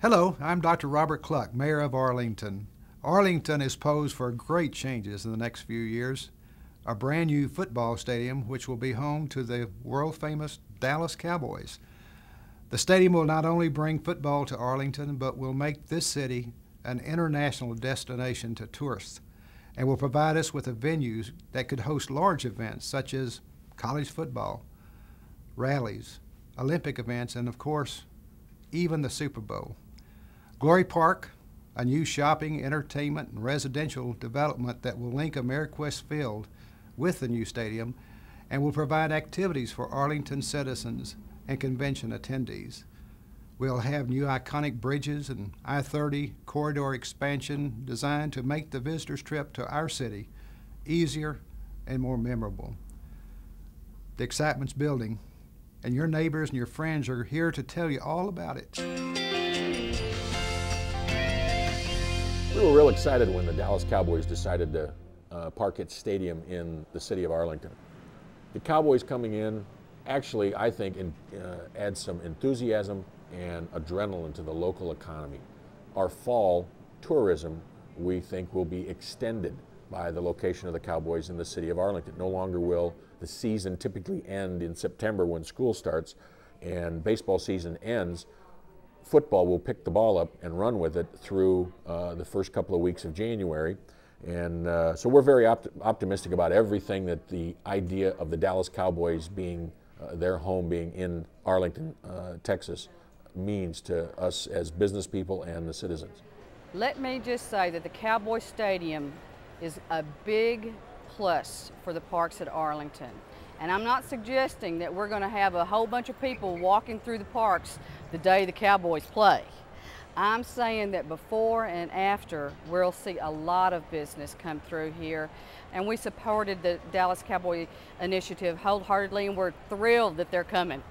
Hello, I'm Dr. Robert Cluck, Mayor of Arlington. Arlington is posed for great changes in the next few years. A brand new football stadium, which will be home to the world-famous Dallas Cowboys. The stadium will not only bring football to Arlington, but will make this city an international destination to tourists, and will provide us with a venue that could host large events such as college football, rallies, Olympic events, and of course, even the Super Bowl. Glory Park, a new shopping, entertainment, and residential development that will link Ameriquest Field with the new stadium and will provide activities for Arlington citizens and convention attendees. We'll have new iconic bridges and I-30 corridor expansion designed to make the visitor's trip to our city easier and more memorable. The excitement's building, and your neighbors and your friends are here to tell you all about it. We were real excited when the Dallas Cowboys decided to park its stadium in the city of Arlington. The Cowboys coming in actually, I think, adds some enthusiasm and adrenaline to the local economy. Our fall tourism, we think, will be extended by the location of the Cowboys in the city of Arlington. No longer will the season typically end in September when school starts and baseball season ends. Football will pick the ball up and run with it through the first couple of weeks of January. And so we're very optimistic about everything that the idea of the Dallas Cowboys being, their home being in Arlington, Texas, means to us as business people and the citizens. Let me just say that the Cowboy Stadium is a big plus for the parks at Arlington. And I'm not suggesting that we're going to have a whole bunch of people walking through the parks the day the Cowboys play. I'm saying that before and after, we'll see a lot of business come through here. And we supported the Dallas Cowboy initiative wholeheartedly, and we're thrilled that they're coming.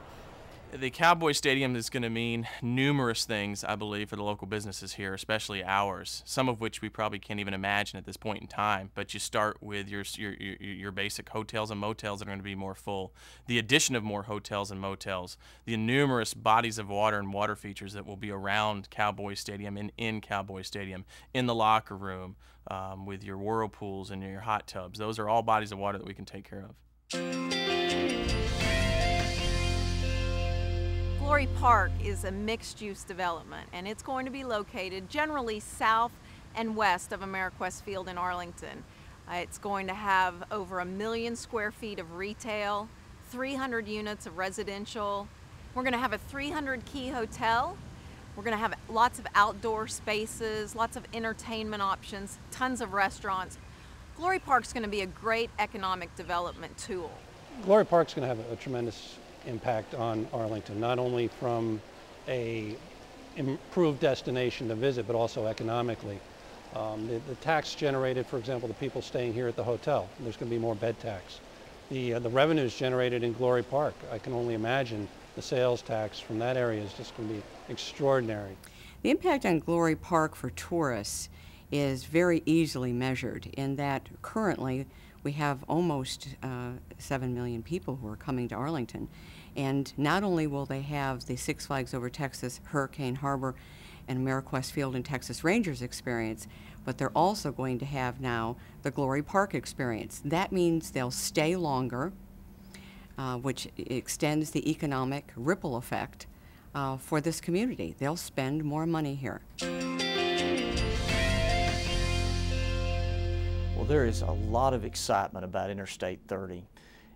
The Cowboy Stadium is going to mean numerous things, I believe, for the local businesses here, especially ours, some of which we probably can't even imagine at this point in time. But you start with your basic hotels and motels that are going to be more full, the addition of more hotels and motels, the numerous bodies of water and water features that will be around Cowboy Stadium and in Cowboy Stadium, in the locker room, with your whirlpools and your hot tubs. Those are all bodies of water that we can take care of. Glory Park is a mixed-use development, and it's going to be located generally south and west of Ameriquest Field in Arlington. It's going to have over 1 million square feet of retail, 300 units of residential. We're going to have a 300-key hotel. We're going to have lots of outdoor spaces, lots of entertainment options, tons of restaurants. Glory Park's going to be a great economic development tool. Glory Park's going to have a tremendous impact on Arlington, not only from a improved destination to visit, but also economically. The tax generated, for example, the people staying here at the hotel, there's going to be more bed tax. The revenues generated in Glory Park, I can only imagine the sales tax from that area is just going to be extraordinary. The impact on Glory Park for tourists is very easily measured in that currently we have almost 7 million people who are coming to Arlington. And not only will they have the Six Flags Over Texas, Hurricane Harbor, and Ameriquest Field and Texas Rangers experience, but they're also going to have now the Glory Park experience. That means they'll stay longer, which extends the economic ripple effect for this community. They'll spend more money here. Well, there is a lot of excitement about Interstate 30.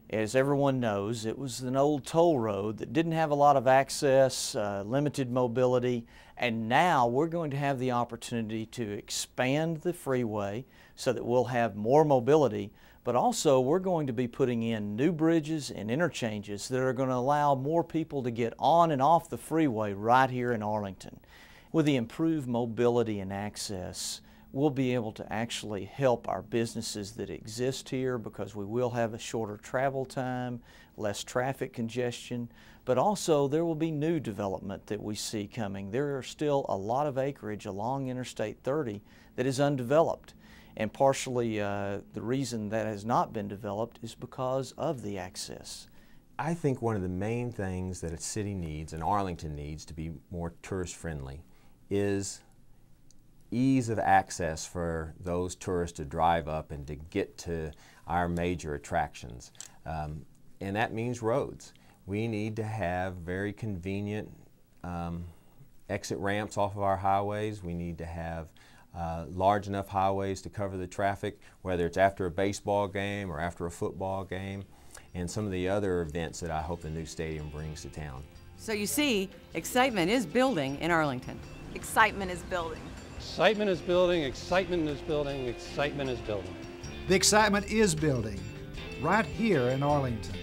As everyone knows, it was an old toll road that didn't have a lot of access, limited mobility, and now we're going to have the opportunity to expand the freeway so that we'll have more mobility, but also we're going to be putting in new bridges and interchanges that are going to allow more people to get on and off the freeway right here in Arlington. With the improved mobility and access, we'll be able to actually help our businesses that exist here because we will have a shorter travel time, less traffic congestion, but also there will be new development that we see coming. There are still a lot of acreage along Interstate 30 that is undeveloped, and partially the reason that has not been developed is because of the access. I think one of the main things that a city needs, and Arlington needs, to be more tourist friendly is ease of access for those tourists to drive up and to get to our major attractions. And that means roads. We need to have very convenient exit ramps off of our highways. We need to have large enough highways to cover the traffic, whether it's after a baseball game or after a football game, and some of the other events that I hope the new stadium brings to town. So you see, excitement is building in Arlington. Excitement is building. Excitement is building, excitement is building, excitement is building. The excitement is building right here in Arlington.